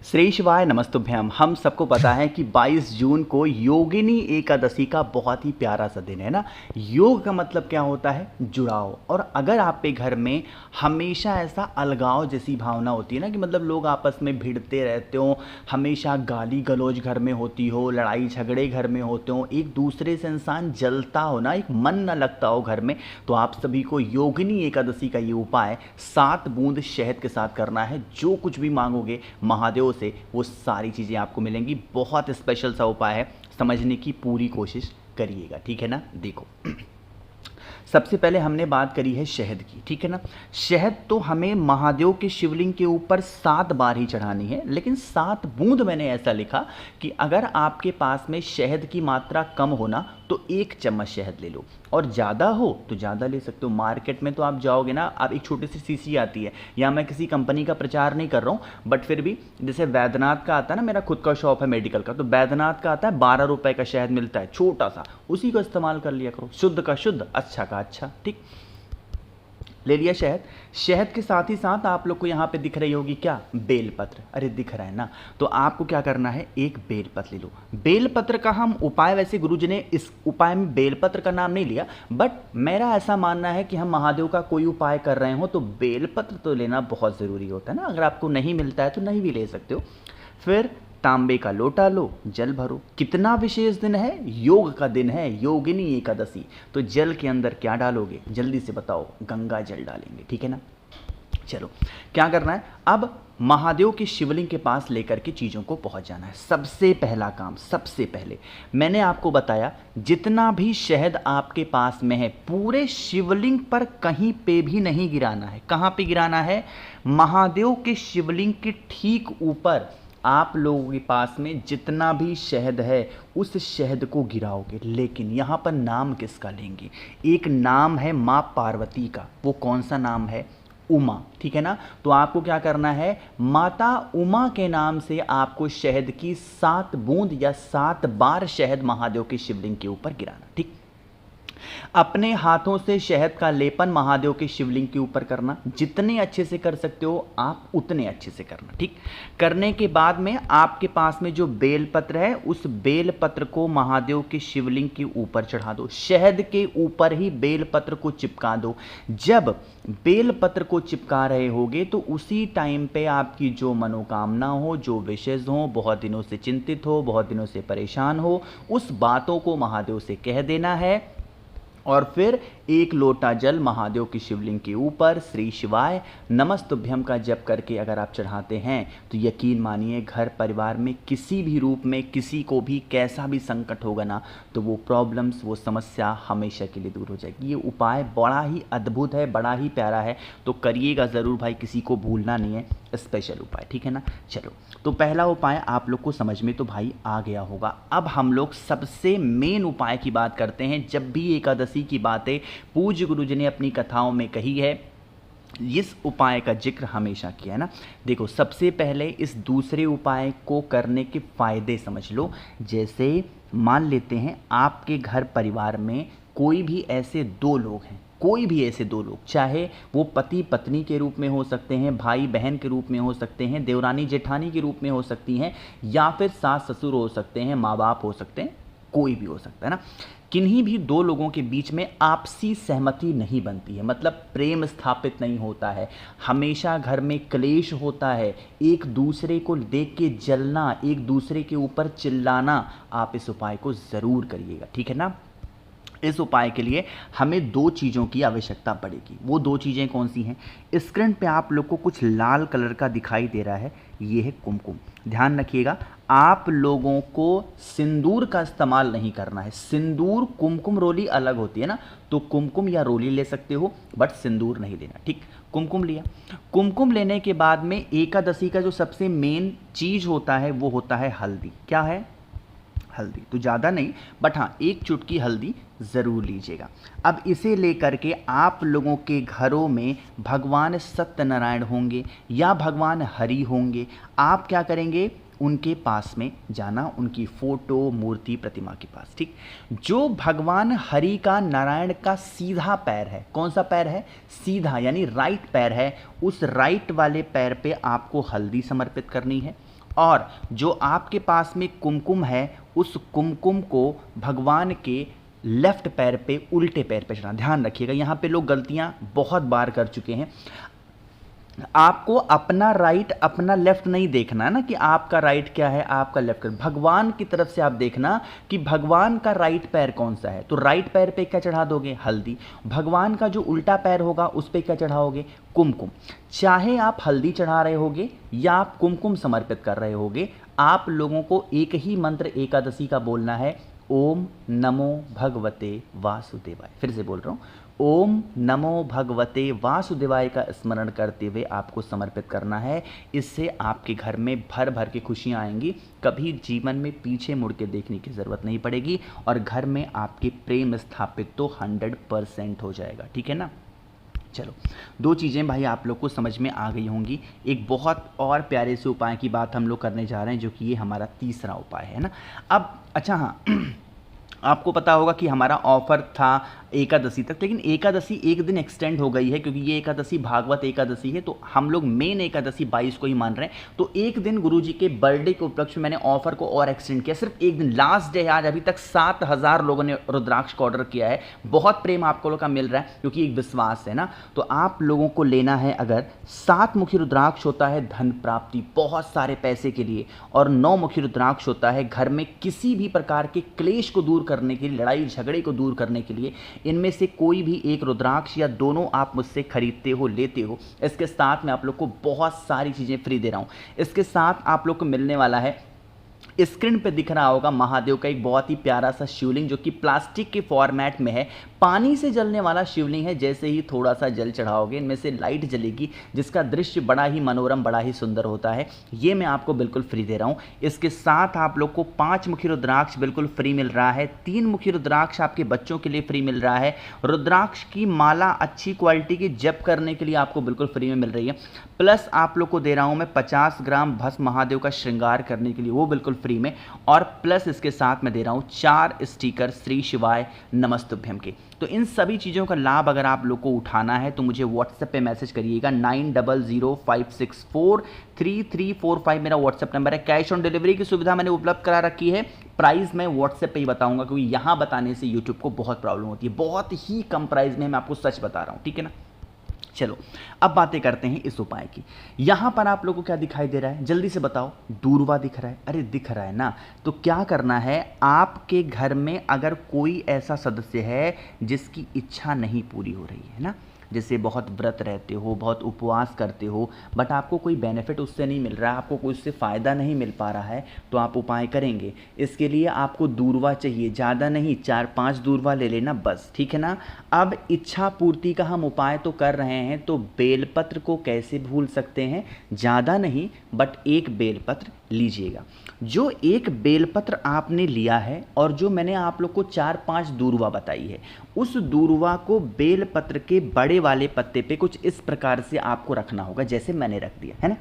श्री शिवाय नमस्तुभ्यम। हम सबको पता है कि 22 जून को योगिनी एकादशी का बहुत ही प्यारा सा दिन है ना। योग का मतलब क्या होता है? जुड़ाव। और अगर आपके घर में हमेशा ऐसा अलगाव जैसी भावना होती है ना कि मतलब लोग आपस में भिड़ते रहते हो, हमेशा गाली गलौज घर में होती हो, लड़ाई झगड़े घर में होते हो, एक दूसरे से इंसान जलता हो ना, एक मन न लगता हो घर में, तो आप सभी को योगिनी एकादशी का ये उपाय 7 बूंद शहद के साथ करना है। जो कुछ भी मांगोगे महादेव से वो सारी चीज़ें आपको मिलेंगी। बहुत स्पेशल सा उपाय है, समझने की पूरी कोशिश करिएगा, ठीक है ना। देखो, सबसे पहले हमने बात करी है शहद की, ठीक है ना। शहद तो हमें महादेव के शिवलिंग के ऊपर 7 बार ही चढ़ानी है, लेकिन 7 बूंद मैंने ऐसा लिखा कि अगर आपके पास में शहद की मात्रा कम हो ना तो 1 चम्मच शहद ले लो, और ज़्यादा हो तो ज़्यादा ले सकते हो। मार्केट में तो आप जाओगे ना, आप एक छोटी सी शीशी आती है, या मैं किसी कंपनी का प्रचार नहीं कर रहा हूँ, बट फिर भी जैसे वैद्यनाथ का आता है ना, मेरा खुद का शॉप है मेडिकल का, तो वैद्यनाथ का आता है 12 रुपए का शहद मिलता है छोटा सा, उसी को इस्तेमाल कर लिया करो। शुद्ध का शुद्ध, अच्छा का अच्छा, ठीक। ले लिया शहद। शहद के साथ ही साथ आप लोग को यहाँ पे दिख रही होगी क्या? बेलपत्र। अरे दिख रहा है ना, तो आपको क्या करना है, एक बेलपत्र ले लो। बेलपत्र का हम उपाय, वैसे गुरुजी ने इस उपाय में बेलपत्र का नाम नहीं लिया, बट मेरा ऐसा मानना है कि हम महादेव का कोई उपाय कर रहे हो तो बेलपत्र तो लेना बहुत ज़रूरी होता है ना। अगर आपको नहीं मिलता है तो नहीं भी ले सकते हो। फिर तांबे का लोटा लो, जल भरो। कितना विशेष दिन है, योग का दिन है, योगिनी एकादशी। तो जल के अंदर क्या डालोगे, जल्दी से बताओ? गंगा जल डालेंगे, ठीक है ना। चलो, क्या करना है अब? महादेव के शिवलिंग के पास लेकर के चीज़ों को पहुंच जाना है। सबसे पहला काम, सबसे पहले मैंने आपको बताया, जितना भी शहद आपके पास में है पूरे शिवलिंग पर कहीं पे भी नहीं गिराना है। कहाँ पे गिराना है? महादेव के शिवलिंग के ठीक ऊपर आप लोगों के पास में जितना भी शहद है उस शहद को गिराओगे। लेकिन यहाँ पर नाम किसका लेंगे? एक नाम है माँ पार्वती का। वो कौन सा नाम है? उमा, ठीक है ना। तो आपको क्या करना है, माता उमा के नाम से आपको शहद की 7 बूंद या 7 बार शहद महादेव के शिवलिंग के ऊपर गिराना, ठीक। अपने हाथों से शहद का लेपन महादेव के शिवलिंग के ऊपर करना। जितने अच्छे से कर सकते हो आप उतने अच्छे से करना, ठीक। करने के बाद में आपके पास में जो बेलपत्र है उस बेलपत्र को महादेव के शिवलिंग के ऊपर चढ़ा दो। शहद के ऊपर ही बेलपत्र को चिपका दो। जब बेलपत्र को चिपका रहे होगे तो उसी टाइम पे आपकी जो मनोकामना हो, जो विशेष हो, बहुत दिनों से चिंतित हो, बहुत दिनों से परेशान हो, उस बातों को महादेव से कह देना है। और फिर 1 लोटा जल महादेव की शिवलिंग के ऊपर श्री शिवाय नमस्तुभ्यम का जप करके अगर आप चढ़ाते हैं तो यकीन मानिए घर परिवार में किसी भी रूप में किसी को भी कैसा भी संकट होगा ना, तो वो प्रॉब्लम्स, वो समस्या हमेशा के लिए दूर हो जाएगी। ये उपाय बड़ा ही अद्भुत है, बड़ा ही प्यारा है, तो करिएगा ज़रूर भाई, किसी को भूलना नहीं है। स्पेशल उपाय, ठीक है ना। चलो, तो पहला उपाय आप लोग को समझ में तो भाई आ गया होगा। अब हम लोग सबसे मेन उपाय की बात करते हैं। जब भी एकादशी की बातें पूज्य गुरु जी ने अपनी कथाओं में कही है, इस उपाय का जिक्र हमेशा किया है ना। देखो, सबसे पहले इस दूसरे उपाय को करने के फायदे समझ लो। जैसे मान लेते हैं आपके घर परिवार में कोई भी ऐसे 2 लोग हैं, कोई भी ऐसे 2 लोग, चाहे वो पति पत्नी के रूप में हो सकते हैं, भाई बहन के रूप में हो सकते हैं, देवरानी जेठानी के रूप में हो सकती हैं, या फिर सास ससुर हो सकते हैं, माँ बाप हो सकते हैं, कोई भी हो सकता है ना। किन्हीं भी 2 लोगों के बीच में आपसी सहमति नहीं बनती है, मतलब प्रेम स्थापित नहीं होता है, हमेशा घर में क्लेश होता है, एक दूसरे को देख के जलना, एक दूसरे के ऊपर चिल्लाना, आप इस उपाय को ज़रूर करिएगा, ठीक है ना। इस उपाय के लिए हमें 2 चीज़ों की आवश्यकता पड़ेगी। वो 2 चीज़ें कौन सी हैं? स्क्रीन पे आप लोग को कुछ लाल कलर का दिखाई दे रहा है, ये है कुमकुम। ध्यान रखिएगा, आप लोगों को सिंदूर का इस्तेमाल नहीं करना है। सिंदूर, कुमकुम, रोली अलग होती है ना, तो कुमकुम या रोली ले सकते हो, बट सिंदूर नहीं लेना, ठीक। कुमकुम लिया। कुमकुम लेने के बाद में एकादशी का जो सबसे मेन चीज़ होता है वो होता है हल्दी। क्या है? हल्दी। तो ज़्यादा नहीं, बट हाँ 1 चुटकी हल्दी ज़रूर लीजिएगा। अब इसे लेकर के आप लोगों के घरों में भगवान सत्यनारायण होंगे या भगवान हरि होंगे, आप क्या करेंगे, उनके पास में जाना, उनकी फोटो, मूर्ति, प्रतिमा के पास, ठीक। जो भगवान हरि का, नारायण का सीधा पैर है, कौन सा पैर है? सीधा, यानी राइट पैर है, उस राइट वाले पैर पे आपको हल्दी समर्पित करनी है। और जो आपके पास में कुमकुम है उस कुमकुम को भगवान के लेफ्ट पैर पे, उल्टे पैर पे चढ़ाना। ध्यान रखिएगा, यहाँ पे लोग गलतियाँ बहुत बार कर चुके हैं। आपको अपना राइट अपना लेफ्ट नहीं देखना है ना, कि आपका राइट क्या है आपका लेफ्ट क्या, भगवान की तरफ से आप देखना कि भगवान का राइट पैर कौन सा है। तो राइट पैर पे क्या चढ़ा दोगे? हल्दी। भगवान का जो उल्टा पैर होगा उस पे क्या चढ़ाओगे? कुमकुम। चाहे आप हल्दी चढ़ा रहे होगे या आप कुमकुम समर्पित कर रहे होगे, आप लोगों को एक ही मंत्र एकादशी का बोलना है, ओम नमो भगवते वासुदेवाय। फिर से बोल रहा हूँ, ओम नमो भगवते वासुदेवाय का स्मरण करते हुए आपको समर्पित करना है। इससे आपके घर में भर भर के खुशियाँ आएंगी, कभी जीवन में पीछे मुड़ के देखने की ज़रूरत नहीं पड़ेगी और घर में आपके प्रेम स्थापित तो 100% हो जाएगा। ठीक है ना। चलो, दो चीज़ें भाई आप लोग को समझ में आ गई होंगी। एक बहुत और प्यारे से उपाय की बात हम लोग करने जा रहे हैं, जो कि ये हमारा तीसरा उपाय है ना। अब अच्छा हाँ आपको पता होगा कि हमारा ऑफर था एकादशी तक, लेकिन एकादशी एक दिन एक्सटेंड हो गई है, क्योंकि ये एकादशी भागवत एकादशी है, तो हम लोग मेन एकादशी 22 को ही मान रहे हैं। तो एक दिन गुरुजी के बर्थडे के उपलक्ष्य में मैंने ऑफर को और एक्सटेंड किया, सिर्फ एक दिन, लास्ट डे है आज। अभी तक 7000 लोगों ने रुद्राक्ष का ऑर्डर किया है। बहुत प्रेम आपको लोग का मिल रहा है, क्योंकि एक विश्वास है ना। तो आप लोगों को लेना है, अगर 7 मुखी रुद्राक्ष होता है धन प्राप्ति, बहुत सारे पैसे के लिए, और 9 मुखी रुद्राक्ष होता है घर में किसी भी प्रकार के क्लेश को दूर करने के लिए, लड़ाई झगड़े को दूर करने के लिए। इनमें से कोई भी एक रुद्राक्ष या दोनों आप मुझसे खरीदते हो, लेते हो, इसके साथ मैं आप लोग को बहुत सारी चीज़ें फ्री दे रहा हूँ। इसके साथ आप लोग को मिलने वाला है, स्क्रीन पे दिख रहा होगा महादेव का एक बहुत ही प्यारा सा शिवलिंग, जो कि प्लास्टिक के फॉर्मेट में है, पानी से जलने वाला शिवलिंग है। जैसे ही थोड़ा सा जल चढ़ाओगे, इनमें से लाइट जलेगी, जिसका दृश्य बड़ा ही मनोरम, बड़ा ही सुंदर होता है। ये मैं आपको बिल्कुल फ्री दे रहा हूँ। इसके साथ आप लोग को 5 मुखी रुद्राक्ष बिल्कुल फ्री मिल रहा है, 3 मुखी रुद्राक्ष आपके बच्चों के लिए फ्री मिल रहा है, रुद्राक्ष की माला अच्छी क्वालिटी की जप करने के लिए आपको बिल्कुल फ्री में मिल रही है, प्लस आप लोग को दे रहा हूँ मैं 50 ग्राम भस्म महादेव का श्रृंगार करने के लिए, वो बिल्कुल फ्री में, और प्लस इसके साथ मैं दे रहा हूँ 4 स्टिकर श्री शिवाय नमस्तुभ्यम के। तो इन सभी चीज़ों का लाभ अगर आप लोग को उठाना है तो मुझे व्हाट्सएप पे मैसेज करिएगा, 9005643345 मेरा व्हाट्सएप नंबर है। कैश ऑन डिलीवरी की सुविधा मैंने उपलब्ध करा रखी है। प्राइस मैं व्हाट्सएप पे ही बताऊंगा, क्योंकि यहाँ बताने से यूट्यूब को बहुत प्रॉब्लम होती है। बहुत ही कम प्राइस में मैं आपको सच बता रहा हूँ, ठीक है ना। चलो अब बातें करते हैं इस उपाय की। यहां पर आप लोगों को क्या दिखाई दे रहा है, जल्दी से बताओ। दूरवा दिख रहा है? अरे दिख रहा है ना। तो क्या करना है, आपके घर में अगर कोई ऐसा सदस्य है जिसकी इच्छा नहीं पूरी हो रही है ना, जैसे बहुत व्रत रहते हो, बहुत उपवास करते हो, बट आपको कोई बेनिफिट उससे नहीं मिल रहा है, आपको कोई उससे फ़ायदा नहीं मिल पा रहा है, तो आप उपाय करेंगे। इसके लिए आपको दूरवा चाहिए, ज़्यादा नहीं, 4-5 दूरवा ले लेना बस, ठीक है ना। अब इच्छा पूर्ति का हम उपाय तो कर रहे हैं, तो बेलपत्र को कैसे भूल सकते हैं। ज़्यादा नहीं, बट एक बेलपत्र लीजिएगा। जो एक बेलपत्र आपने लिया है और जो मैंने आप लोग को 4-5 दूरवा बताई है, उस दूरवा को बेलपत्र के बड़े वाले पत्ते पे कुछ इस प्रकार से आपको रखना होगा, जैसे मैंने रख दिया है ना।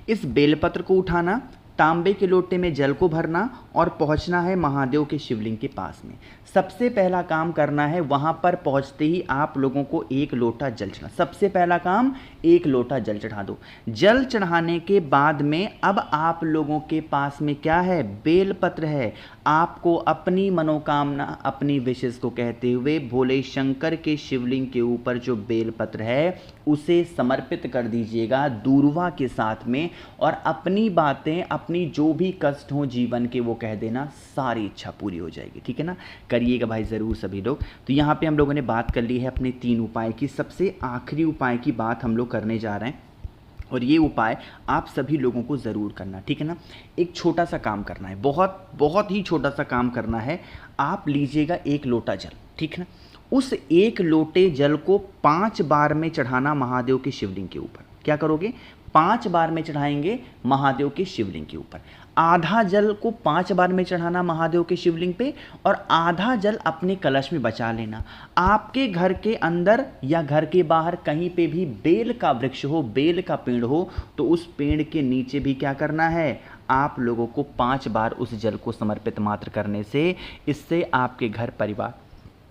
इस बेलपत्र को उठाना, तांबे के लोटे में जल को भरना और पहुंचना है महादेव के शिवलिंग के पास में। सबसे पहला काम करना है, वहां पर पहुंचते ही आप लोगों को 1 लोटा जल चढ़ा, सबसे पहला काम 1 लोटा जल चढ़ा दो। जल चढ़ाने के बाद में अब आप लोगों के पास में क्या है, बेलपत्र है। आपको अपनी मनोकामना, अपनी विशेष को कहते हुए भोले शंकर के शिवलिंग के ऊपर जो बेलपत्र है उसे समर्पित कर दीजिएगा दूरवा के साथ में, और अपनी बातें, अपनी जो भी कष्ट हो जीवन के, वो कह देना, सारी इच्छा पूरी हो जाएगी, ठीक है ना। करिएगा भाई ज़रूर सभी लोग। तो यहाँ पे हम लोगों ने बात कर ली है अपने 3 उपाय की। सबसे आखिरी उपाय की बात हम लोग करने जा रहे हैं, और ये उपाय आप सभी लोगों को ज़रूर करना, ठीक है ना। एक छोटा सा काम करना है, बहुत बहुत ही छोटा सा काम करना है। आप लीजिएगा 1 लोटा जल, ठीक है ना। उस 1 लोटे जल को 5 बार में चढ़ाना महादेव के शिवलिंग के ऊपर। क्या करोगे, 5 बार में चढ़ाएंगे महादेव के शिवलिंग के ऊपर। आधा जल को 5 बार में चढ़ाना महादेव के शिवलिंग पे, और आधा जल अपने कलश में बचा लेना। आपके घर के अंदर या घर के बाहर कहीं पे भी बेल का वृक्ष हो, बेल का पेड़ हो, तो उस पेड़ के नीचे भी क्या करना है, आप लोगों को 5 बार उस जल को समर्पित मात्र करने से, इससे आपके घर परिवार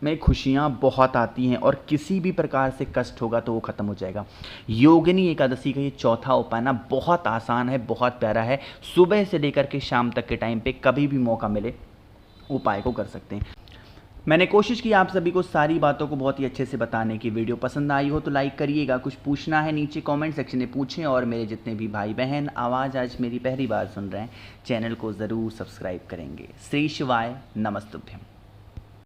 में खुशियाँ बहुत आती हैं और किसी भी प्रकार से कष्ट होगा तो वो ख़त्म हो जाएगा। योगिनी एकादशी का ये चौथा उपाय ना बहुत आसान है, बहुत प्यारा है। सुबह से लेकर के शाम तक के टाइम पे कभी भी मौका मिले उपाय को कर सकते हैं। मैंने कोशिश की आप सभी को सारी बातों को बहुत ही अच्छे से बताने की। वीडियो पसंद आई हो तो लाइक करिएगा, कुछ पूछना है नीचे कमेंट सेक्शन में पूछें, और मेरे जितने भी भाई बहन आवाज़ आज मेरी पहली बार सुन रहे हैं चैनल को ज़रूर सब्सक्राइब करेंगे। श्री शिवाय नमस्तुभ्यम।